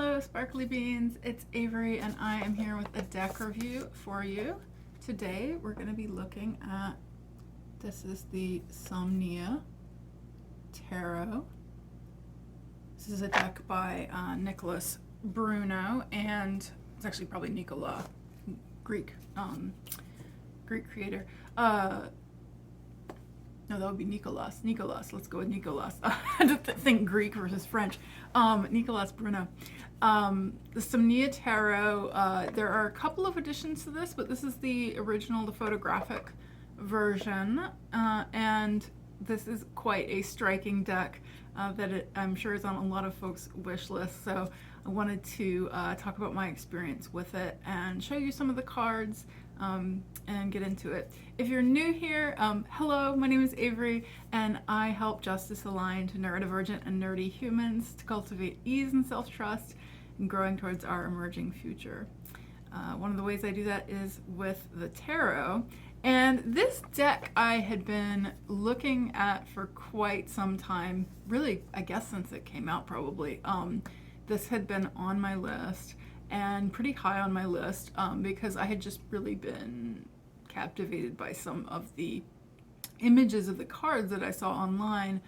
Hello Sparkly Beans, it's Avery and I am here with a deck review for you. Today we're going to be looking at, this is the Somnia Tarot. This is a deck by Nicholas Bruno, and it's actually probably Nicola, Greek creator. No, that would be Nicholas. Let's go with Nicholas. I had to think Greek versus French. Nicholas Bruno. The Somnia Tarot, there are a couple of additions to this, but this is the original, the photographic version. And this is quite a striking deck that I'm sure is on a lot of folks' wish lists. So I wanted to talk about my experience with it and show you some of the cards and get into it. If you're new here, hello, my name is Avery, and I help justice-aligned, neurodivergent, and nerdy humans to cultivate ease and self-trust and growing towards our emerging future. One of the ways I do that is with the tarot. And this deck I had been looking at for quite some time, really, I guess since it came out probably. This had been on my list and pretty high on my list because I had just really been captivated by some of the images of the cards that I saw online,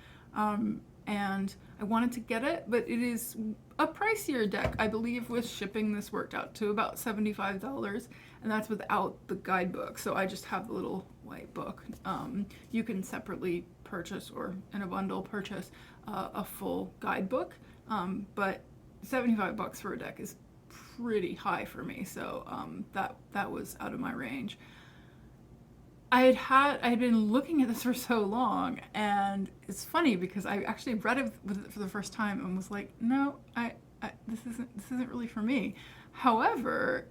and I wanted to get it, but it is a pricier deck. I believe with shipping this worked out to about $75, and that's without the guidebook, so I just have the little white book. You can separately purchase or in a bundle purchase a full guidebook, but $75 for a deck is pretty high for me, so that was out of my range. I had been looking at this for so long, and it's funny because I actually read it for the first time and was like, no, this isn't really for me. However,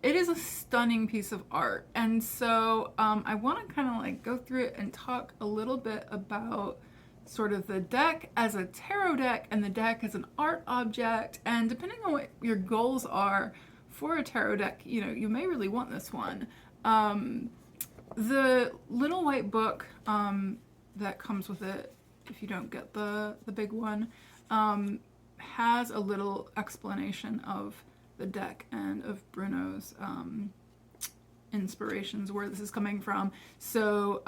it is a stunning piece of art, and so I want to kind of like go through it and talk a little bit about sort of the deck as a tarot deck and the deck as an art object, and depending on what your goals are for a tarot deck, you know, you may really want this one. The little white book that comes with it, if you don't get the big one, has a little explanation of the deck and of Bruno's inspirations, where this is coming from. So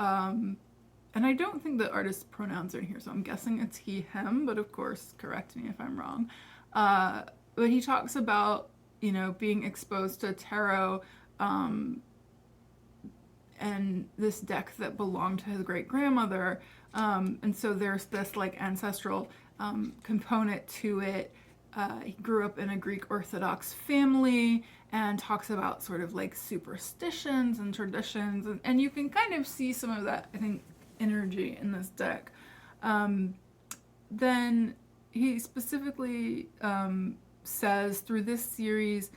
and I don't think the artist's pronouns are in here, so I'm guessing it's he, him, but of course, correct me if I'm wrong. But he talks about, you know, being exposed to tarot and this deck that belonged to his great-grandmother. And so there's this like ancestral component to it. He grew up in a Greek Orthodox family and talks about sort of like superstitions and traditions. And you can kind of see some of that, I think, energy in this deck. Then he specifically says, through this series,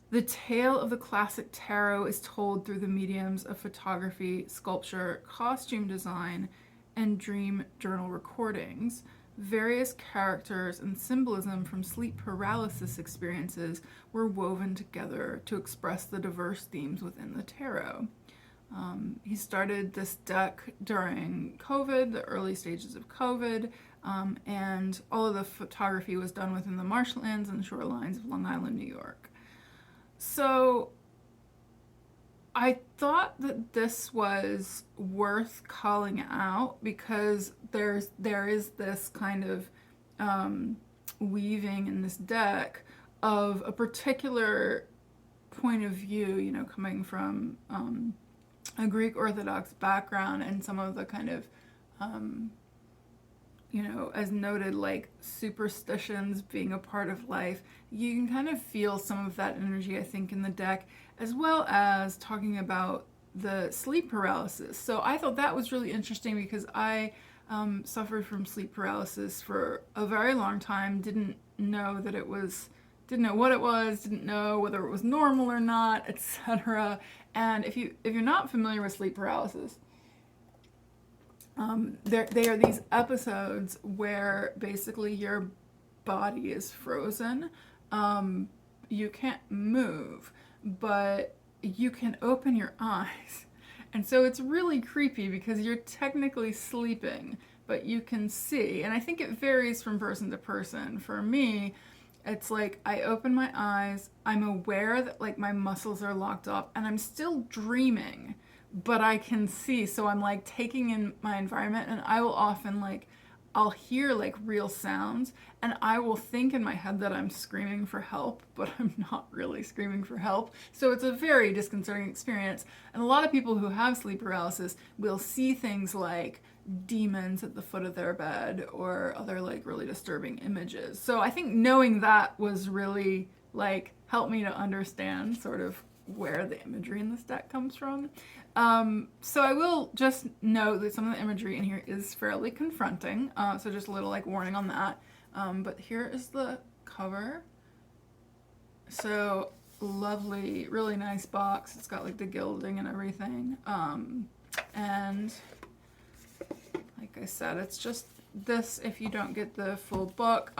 the tale of the classic tarot is told through the mediums of photography, sculpture, costume design, and dream journal recordings. Various characters and symbolism from sleep paralysis experiences were woven together to express the diverse themes within the tarot. He started this deck during COVID, the early stages of COVID, and all of the photography was done within the marshlands and shorelines of Long Island, New York. So I thought that this was worth calling out because there is this kind of weaving in this deck of a particular point of view, you know, coming from a Greek Orthodox background, and some of the kind of, you know, as noted, like superstitions being a part of life. You can kind of feel some of that energy, I think, in the deck, as well as talking about the sleep paralysis. So I thought that was really interesting because I suffered from sleep paralysis for a very long time, didn't know what it was, didn't know whether it was normal or not, etc. And if you're not familiar with sleep paralysis, they are these episodes where basically your body is frozen. You can't move, but you can open your eyes. And so it's really creepy because you're technically sleeping, but you can see. And I think it varies from person to person. For me, It's like I open my eyes, I'm aware that like my muscles are locked up and I'm still dreaming, but I can see. So I'm like taking in my environment, and I will often like, I'll hear like real sounds, and I will think in my head that I'm screaming for help, but I'm not really screaming for help. So it's a very disconcerting experience. And a lot of people who have sleep paralysis will see things like demons at the foot of their bed or other like really disturbing images. So I think knowing that was really like helped me to understand sort of where the imagery in this deck comes from. So I will just note that some of the imagery in here is fairly confronting. So just a little like warning on that. But here is the cover. So lovely, really nice box. It's got like the gilding and everything. And like I said, it's just this if you don't get the full book.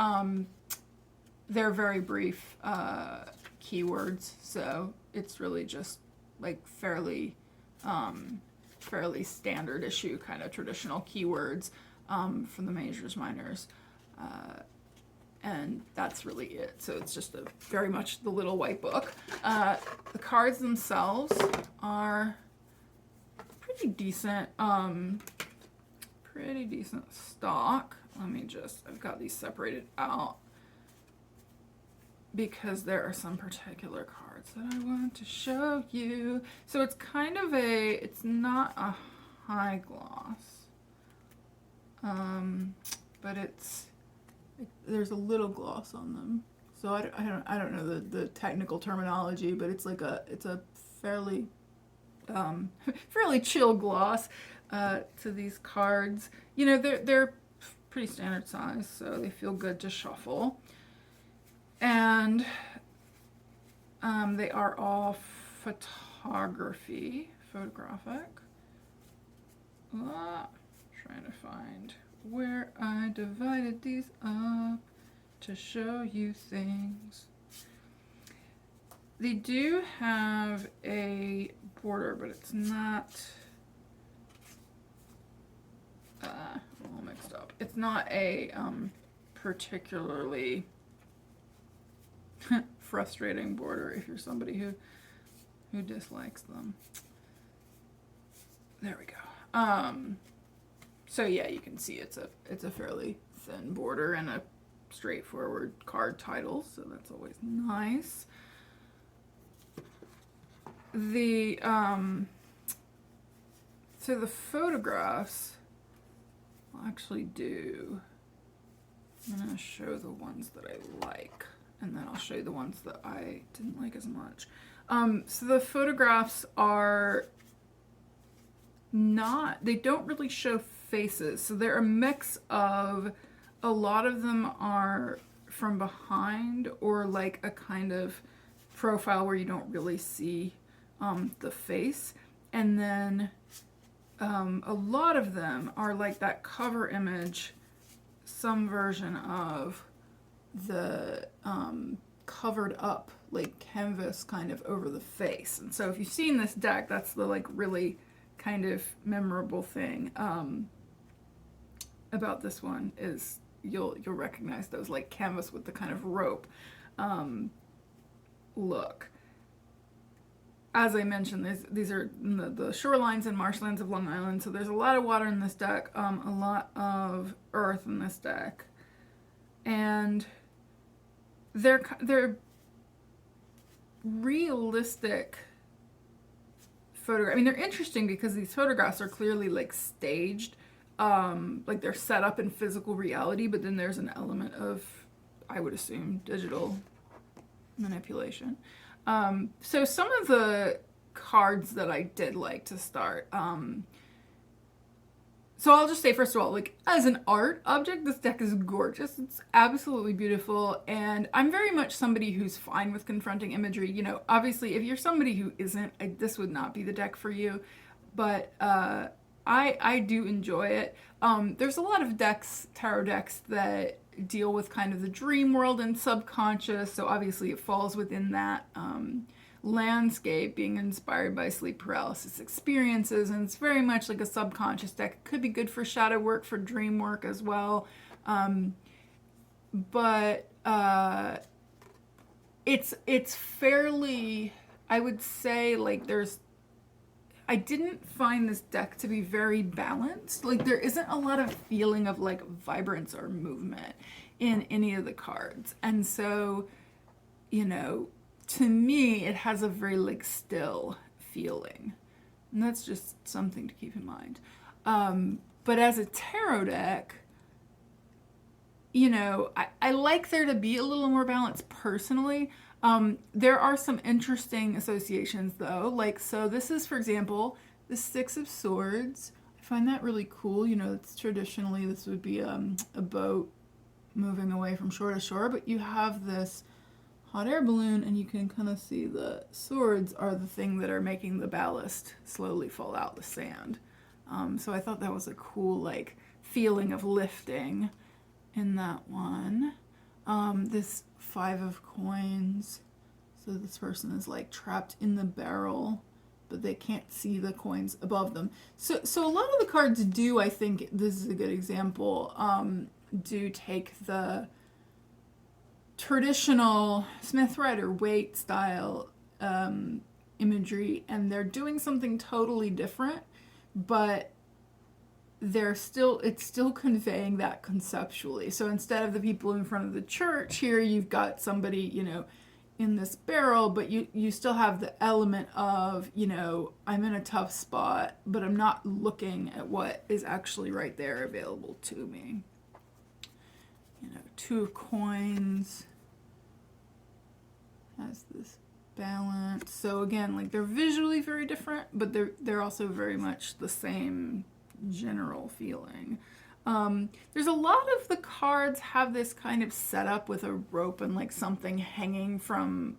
They're very brief keywords, so it's really just like fairly standard issue kind of traditional keywords from the majors, minors, and that's really it. So it's just very much the little white book. The cards themselves are pretty decent stock. I've got these separated out because there are some particular cards that I want to show you. So it's kind of it's not a high gloss, but there's a little gloss on them. So I don't know the technical terminology, but it's a fairly fairly chill gloss to these cards. You know, they're pretty standard size, so they feel good to shuffle. And they are all photographic. Trying to find where I divided these up to show you things. They do have a border, but it's not a little mixed up. It's not a particularly frustrating border if you're somebody who dislikes them. There we go. So yeah, you can see it's a fairly thin border and a straightforward card title, so that's always nice. So the photographs will actually do. I'm gonna show the ones that I like, and then I'll show you the ones that I didn't like as much. So the photographs are they don't really show faces. So they're a mix of, a lot of them are from behind or like a kind of profile where you don't really see the face. And then a lot of them are like that cover image, some version of the covered up like canvas kind of over the face. And so if you've seen this deck, that's the like really kind of memorable thing about this one is you'll recognize those like canvas with the kind of rope look. As I mentioned, these are the shorelines and marshlands of Long Island, so there's a lot of water in this deck, a lot of earth in this deck, and they're realistic photographs. I mean, they're interesting because these photographs are clearly like staged, like they're set up in physical reality, but then there's an element of, I would assume, digital manipulation. So some of the cards that I did like to start, so I'll just say, first of all, like as an art object, this deck is gorgeous. It's absolutely beautiful. And I'm very much somebody who's fine with confronting imagery. You know, obviously if you're somebody who isn't, this would not be the deck for you, but, I do enjoy it. There's a lot of tarot decks that deal with kind of the dream world and subconscious, so obviously it falls within that landscape, being inspired by sleep paralysis experiences, and it's very much like a subconscious deck. It could be good for shadow work, for dream work as well, but it's fairly, I would say, like I didn't find this deck to be very balanced. Like there isn't a lot of feeling of like vibrance or movement in any of the cards. And so, you know, to me, it has a very like still feeling. And that's just something to keep in mind. But as a tarot deck, you know, I like there to be a little more balance personally. There are some interesting associations though. Like, so this is, for example, the Six of Swords. I find that really cool. You know, it's traditionally, this would be a boat moving away from shore to shore, but you have this hot air balloon and you can kind of see the swords are the thing that are making the ballast slowly fall out the sand. So I thought that was a cool like feeling of lifting in that one. This Five of Coins. So this person is like trapped in the barrel, but they can't see the coins above them. So a lot of the cards do, I think this is a good example, do take the traditional Smith Rider Waite style imagery, and they're doing something totally different, but it's still conveying that conceptually. So instead of the people in front of the church here, you've got somebody, you know, in this barrel, but you still have the element of, you know, I'm in a tough spot, but I'm not looking at what is actually right there available to me. You know, Two of Coins has this balance. So again, like they're visually very different, but they're also very much the same general feeling. There's a lot of the cards have this kind of setup with a rope and like something hanging from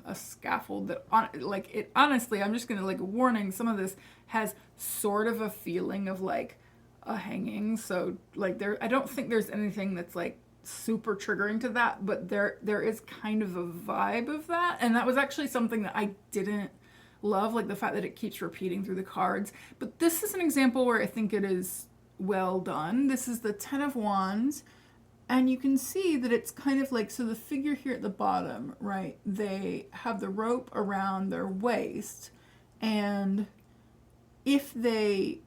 a scaffold that like it honestly, I'm just gonna like a warning, some of this has sort of a feeling of like a hanging. So like I don't think there's anything that's like super triggering to that, but there is kind of a vibe of that. And that was actually something that I didn't love, like the fact that it keeps repeating through the cards. But this is an example where I think it is well done. This is the Ten of Wands, and you can see that it's kind of like, so the figure here at the bottom, right, they have the rope around their waist, and if they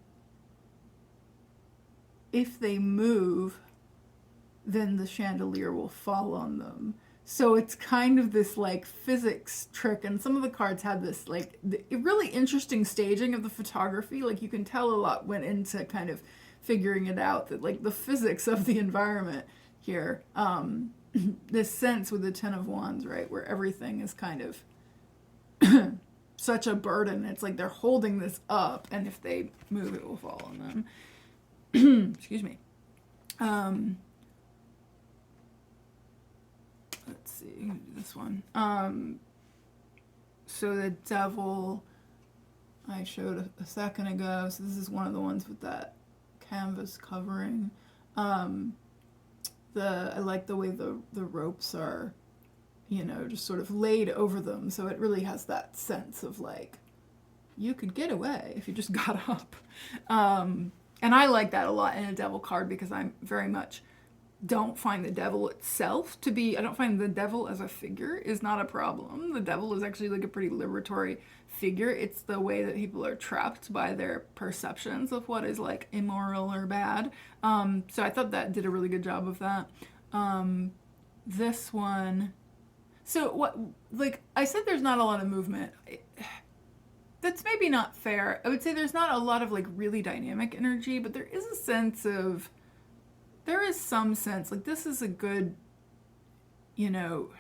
move, then the chandelier will fall on them. So it's kind of this like physics trick, and some of the cards have this like really interesting staging of the photography. Like you can tell a lot went into kind of figuring it out, that like the physics of the environment here, this sense with the Ten of Wands, right, where everything is kind of such a burden. It's like they're holding this up, and if they move, it will fall on them. Excuse me. Let's see, this one. So the Devil I showed a second ago. So this is one of the ones with that canvas covering. I like the way the ropes are, you know, just sort of laid over them. So it really has that sense of like, you could get away if you just got up. And I like that a lot in a Devil card, because I'm very much don't find the devil itself to be, I don't find the devil as a figure is not a problem. The devil is actually like a pretty liberatory figure. It's the way that people are trapped by their perceptions of what is like immoral or bad. So I thought that did a really good job of that. This one, so what, like I said, there's not a lot of movement. That's maybe not fair. I would say there's not a lot of like really dynamic energy, but there is a sense of, there is some sense, like this is a good, you know,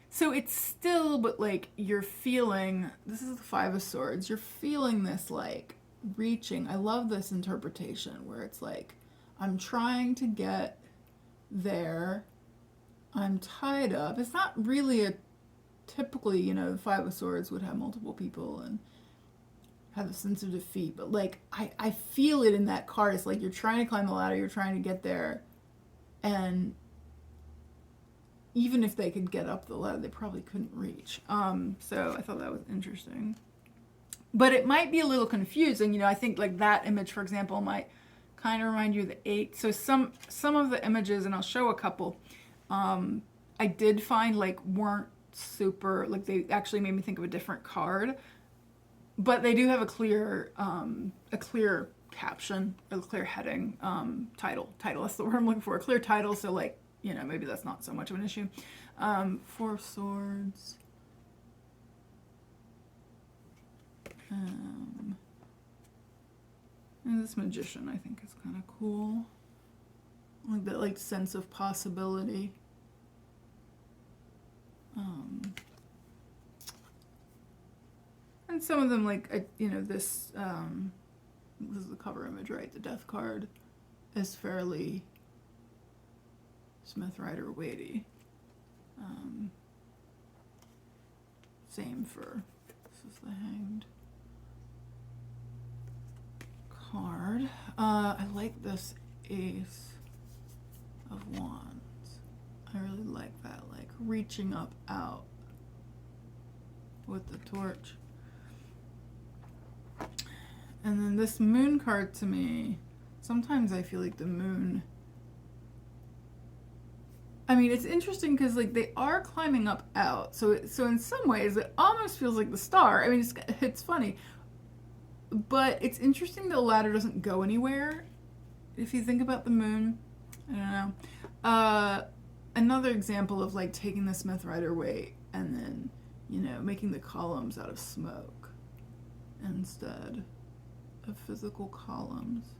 so it's still, but like you're feeling, this is the Five of Swords, you're feeling this like reaching. I love this interpretation where it's like, I'm trying to get there, I'm tied up. It's not really typically, you know, the Five of Swords would have multiple people and have a sense of defeat, but like I feel it in that card. It's like you're trying to climb the ladder, you're trying to get there, and even if they could get up the ladder, they probably couldn't reach. So I thought that was interesting, but it might be a little confusing. You know, I think like that image, for example, might kind of remind you of the 8. So some of the images, and I'll show a couple, I did find like weren't super, like they actually made me think of a different card, but they do have a clear caption, a clear heading, title, that's the word I'm looking for, a clear title, so like, you know, maybe that's not so much of an issue. Four of Swords. And this Magician I think is kind of cool. Like that like sense of possibility. And some of them like, you know, this is the cover image, right? The Death card is fairly Smith Rider weighty. Same for, this is the Hanged card. I like this Ace of Wands. I really like that, like reaching up out with the torch. And then this Moon card, to me, sometimes I feel like the Moon, I mean, it's interesting because like they are climbing up out, so in some ways it almost feels like the star. I mean, it's funny, but it's interesting the ladder doesn't go anywhere. If you think about the Moon, I don't know. Another example of like taking the Smith Rider weight and then, you know, making the columns out of smoke instead of physical columns.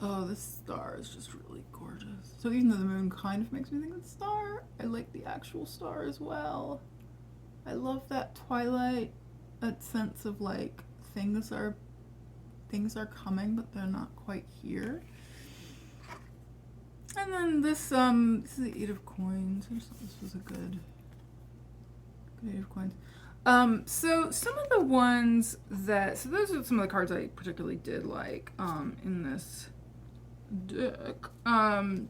Oh, this star is just really gorgeous. So even though the Moon kind of makes me think of the star, I like the actual star as well. I love that twilight, that sense of like things are coming, but they're not quite here. And then this is the Eight of Coins. I just thought this was a good Eight of Coins. So some of the ones that, so those are some of the cards I particularly did like in this deck. Some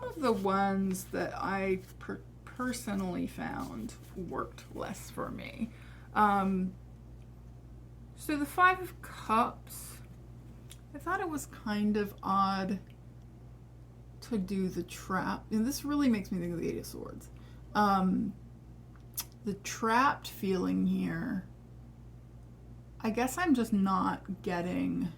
of the ones that I personally found worked less for me. So the Five of Cups, I thought it was kind of odd to do the trap. And this really makes me think of the Eight of Swords. The trapped feeling here, I guess I'm just not getting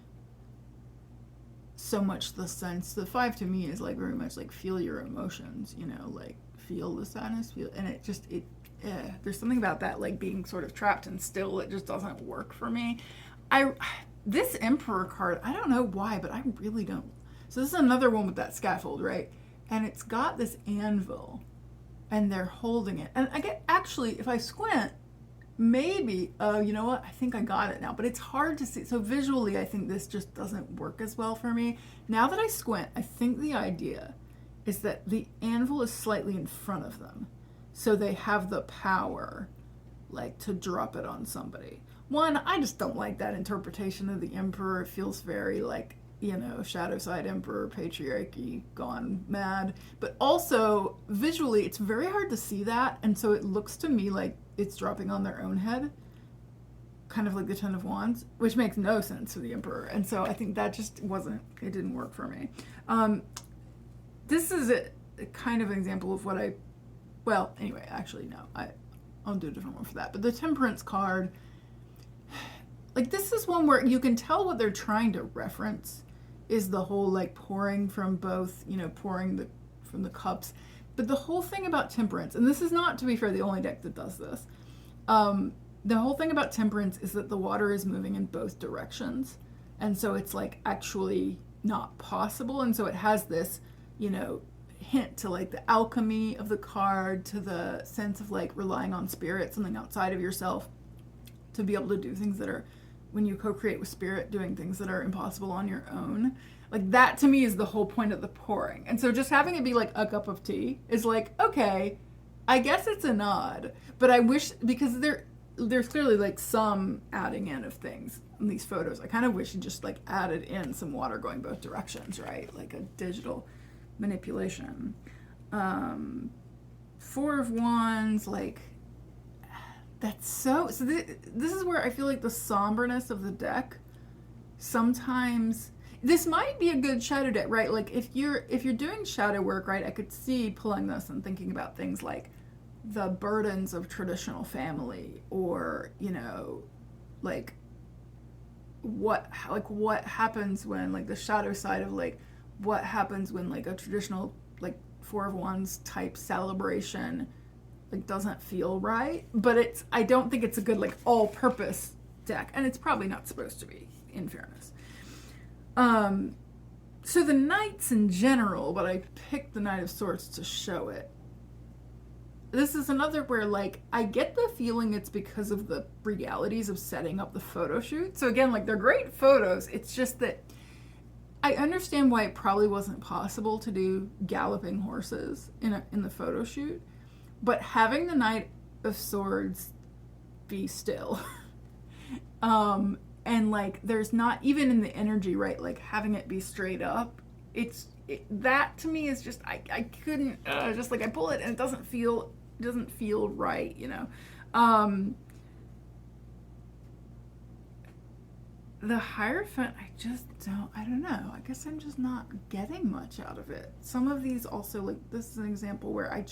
so much the sense. The Five to me is like very much like feel your emotions, you know, like feel the sadness, feel, and it just, there's something about that, like being sort of trapped and still, it just doesn't work for me. This Emperor card, I don't know why, but I really don't. So this is another one with that scaffold, right? And it's got this anvil and they're holding it. And I get, actually, if I squint, maybe, oh, you know what? I think I got it now, but it's hard to see. So visually, I think this just doesn't work as well for me. Now that I squint, I think the idea is that the anvil is slightly in front of them. So they have the power, like, to drop it on somebody. One, I just don't like that interpretation of the Emperor. It feels very like, you know, shadow side Emperor, patriarchy gone mad. But also, visually, it's very hard to see that. And so it looks to me like it's dropping on their own head, kind of like the Ten of Wands, which makes no sense to the Emperor. And so I think that just wasn't, it didn't work for me. This is a kind of an example of what well, anyway, actually, no, I'll do a different one for that. But the Temperance card, like this is one where you can tell what they're trying to reference is the whole like pouring from both, you know, pouring from the cups. But the whole thing about Temperance, and this is not, to be fair, the only deck that does this, the whole thing about Temperance is that the water is moving in both directions. And so it's like actually not possible. And so it has this, you know, hint to like the alchemy of the card, to the sense of like relying on spirit, something outside of yourself, to be able to do things that are, when you co-create with spirit, doing things that are impossible on your own. Like that to me is the whole point of the pouring. And so just having it be like a cup of tea is like, okay, I guess it's a nod, but I wish, because there's clearly like some adding in of things in these photos. I kind of wish you just like added in some water going both directions, right? Like a digital manipulation. Four of Wands, like, that's so this is where I feel like the somberness of the deck sometimes, This might be a good shadow deck, right? Like if you're doing shadow work, right, I could see pulling this and thinking about things like the burdens of traditional family, or, you know, like what happens when, like, the shadow side of, like, what happens when, like, a traditional, like, Four of Wands type celebration, like, doesn't feel right. But I don't think it's a good, like, all-purpose deck, and it's probably not supposed to be, in fairness. So the Knights in general, but I picked the Knight of Swords to show it. This is another where, like, I get the feeling it's because of the realities of setting up the photo shoot. So again, like, they're great photos. It's just that I understand why it probably wasn't possible to do galloping horses in the photo shoot, but having the Knight of Swords be still, and, like, there's not even in the energy, right? Like, having it be straight up, that to me is just, I couldn't, just, like, I pull it and it doesn't feel right, you know. The Hierophant, I don't know. I guess I'm just not getting much out of it. Some of these also, like, this is an example where it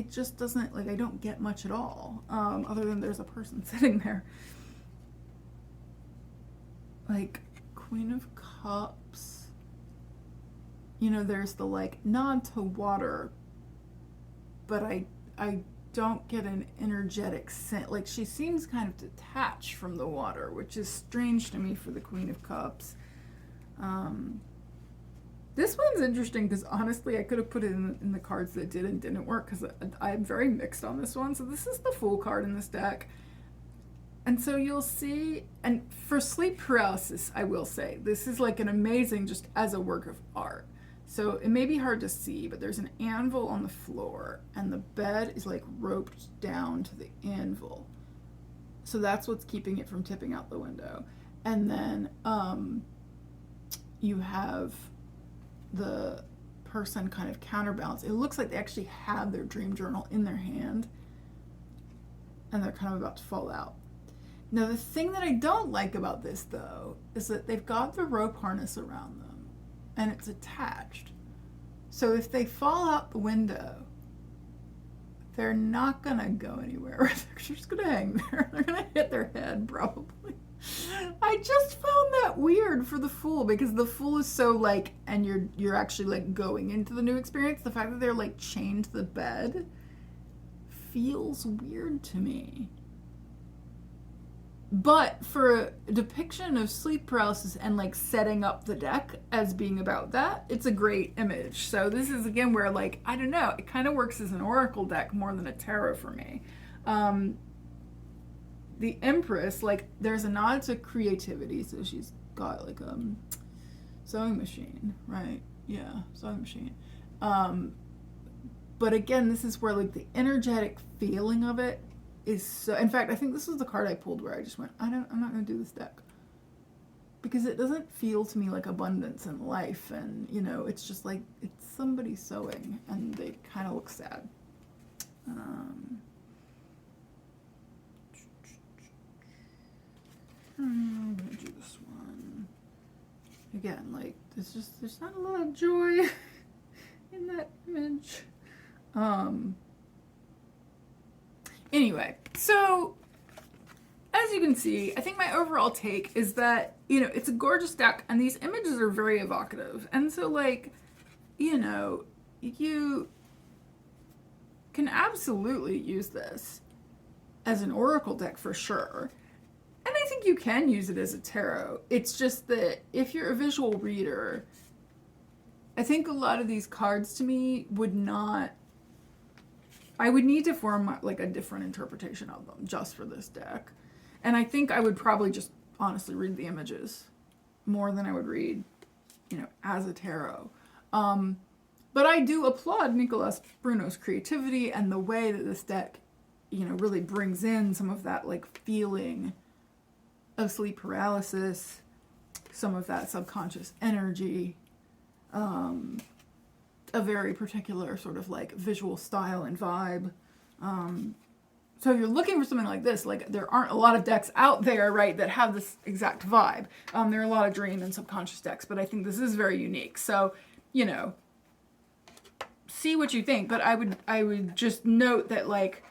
just doesn't, like, I don't get much at all, other than there's a person sitting there. Like, Queen of Cups, you know, there's the, like, nod to water, but I don't get an energetic sense. Like, she seems kind of detached from the water, which is strange to me for the Queen of Cups. This one's interesting because, honestly, I could have put it in the cards that did and didn't work, because I'm very mixed on this one. So this is the Fool card in this deck. And so you'll see, and for sleep paralysis, I will say, this is, like, an amazing, just as a work of art. So it may be hard to see, but there's an anvil on the floor, and the bed is, like, roped down to the anvil. So that's what's keeping it from tipping out the window. And then you have the person kind of counterbalance. It looks like they actually have their dream journal in their hand, and they're kind of about to fall out. Now, the thing that I don't like about this, though, is that they've got the rope harness around them, and it's attached. So if they fall out the window, they're not going to go anywhere. They're just going to hang there. They're going to hit their head, probably. I just found that weird for the Fool, because the Fool is so, like, and you're actually, like, going into the new experience. The fact that they're, like, chained to the bed feels weird to me. But for a depiction of sleep paralysis and, like, setting up the deck as being about that, it's a great image. So this is, again, where, like, I don't know, it kind of works as an oracle deck more than a tarot for me. The Empress, like, there's a nod to creativity, so she's got, like, a sewing machine, right? Yeah, sewing machine. But again, this is where, like, the energetic feeling of it is so, in fact, I think this was the card I pulled where I just went, I'm not going to do this deck, because it doesn't feel to me like abundance in life. And, you know, it's just like, it's somebody sewing and they kind of look sad. I'm going to do this one again. Like, there's not a lot of joy in that image. Anyway, so as you can see, I think my overall take is that, you know, it's a gorgeous deck, and these images are very evocative. And so, like, you know, you can absolutely use this as an oracle deck for sure. And I think you can use it as a tarot. It's just that if you're a visual reader, I think a lot of these cards to me I would need to form, like, a different interpretation of them just for this deck. And I think I would probably just honestly read the images more than I would read, you know, as a tarot. But I do applaud Nicholas Bruno's creativity and the way that this deck, you know, really brings in some of that, like, feeling of sleep paralysis, some of that subconscious energy, a very particular sort of, like, visual style and vibe. So if you're looking for something like this, like there aren't a lot of decks out there, right, that have this exact vibe. There are a lot of dream and subconscious decks, but I think this is very unique. So, you know, see what you think. But I would just note that, like,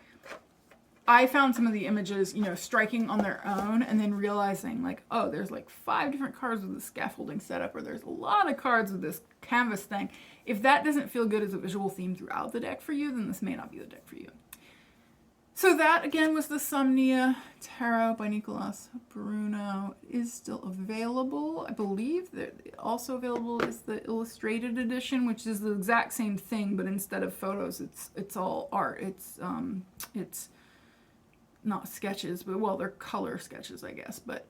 I found some of the images, you know, striking on their own, and then realizing, like, oh, there's like 5 different cards with the scaffolding setup, or there's a lot of cards with this canvas thing. If that doesn't feel good as a visual theme throughout the deck for you, then this may not be the deck for you. So that, again, was the Somnia Tarot by Nicholas Bruno. It is still available. I believe that also available is the illustrated edition, which is the exact same thing, but instead of photos, it's all art. It's not sketches, but, well, they're color sketches, I guess, but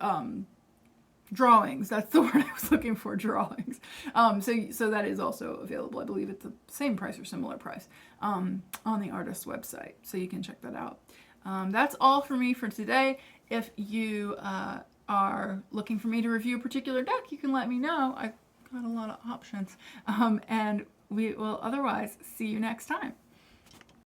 drawings. That's the word I was looking for, drawings. So that is also available. I believe it's the same price or similar price on the artist's website, so you can check that out. That's all for me for today. If you are looking for me to review a particular deck, you can let me know. I've got a lot of options. And we will otherwise see you next time.